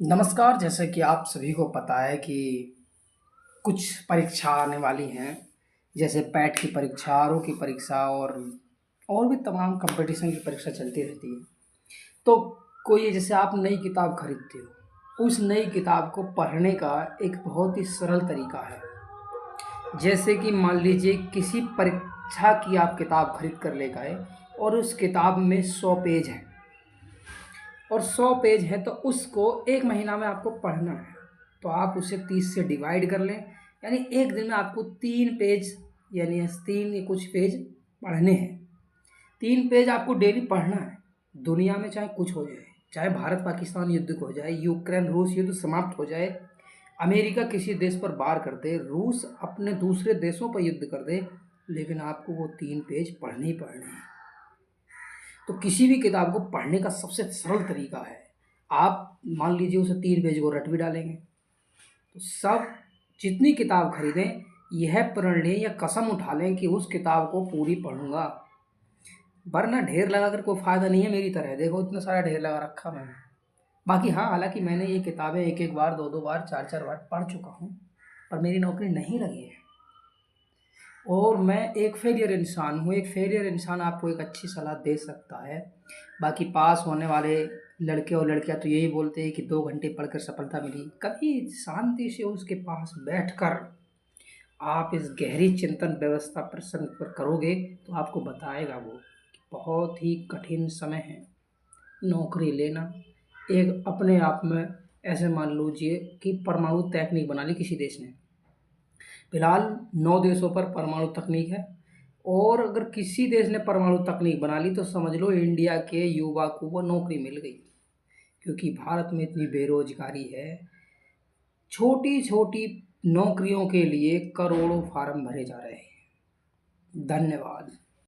नमस्कार। जैसे कि आप सभी को पता है कि कुछ परीक्षा आने वाली हैं, जैसे पैट की परीक्षा, आरओ की परीक्षा और भी तमाम कंपटीशन की परीक्षा चलती रहती है। तो कोई जैसे आप नई किताब खरीदते हो, उस नई किताब को पढ़ने का एक बहुत ही सरल तरीका है। जैसे कि मान लीजिए किसी परीक्षा की आप किताब खरीद कर ले गए और उस किताब में 100 पेज हैं और 100 पेज है तो उसको 1 महीना में आपको पढ़ना है। तो आप उसे 30 से डिवाइड कर लें, यानी एक दिन में आपको 3 पेज यानी 3 या कुछ पेज पढ़ने हैं। 3 पेज आपको डेली पढ़ना है। दुनिया में चाहे कुछ हो जाए, चाहे भारत पाकिस्तान युद्ध हो जाए, यूक्रेन रूस युद्ध समाप्त हो जाए, अमेरिका किसी देश पर वार कर दे, रूस अपने दूसरे देशों पर युद्ध कर दे, लेकिन आपको वो 3 पेज पढ़ने ही पढ़ने हैं। तो किसी भी किताब को पढ़ने का सबसे सरल तरीका है, आप मान लीजिए उसे 3 पेज को रट भी डालेंगे। तो सब जितनी किताब खरीदें, यह प्रण लें या कसम उठा लें कि उस किताब को पूरी पढ़ूंगा, वरना ढेर लगा कर कोई फ़ायदा नहीं है। मेरी तरह देखो, इतना सारा ढेर लगा रखा मैंने। बाकी हाँ, हालांकि मैंने ये किताबें एक एक बार, दो दो बार, चार चार बार पढ़ चुका हूँ, पर मेरी नौकरी नहीं लगी है और मैं एक फेलियर इंसान हूँ। एक फेलियर इंसान आपको एक अच्छी सलाह दे सकता है। बाकी पास होने वाले लड़के और लड़कियां तो यही बोलते हैं कि 2 घंटे पढ़कर सफलता मिली। कभी शांति से उसके पास बैठकर आप इस गहरी चिंतन व्यवस्था प्रसंग पर करोगे तो आपको बताएगा वो कि बहुत ही कठिन समय है नौकरी लेना। एक अपने आप में ऐसे मान लीजिए कि परमाणु तकनीक बना ली किसी देश ने। फिलहाल 9 देशों पर परमाणु तकनीक है और अगर किसी देश ने परमाणु तकनीक बना ली तो समझ लो इंडिया के युवा को वो नौकरी मिल गई, क्योंकि भारत में इतनी बेरोजगारी है। छोटी छोटी नौकरियों के लिए करोड़ों फार्म भरे जा रहे हैं। धन्यवाद।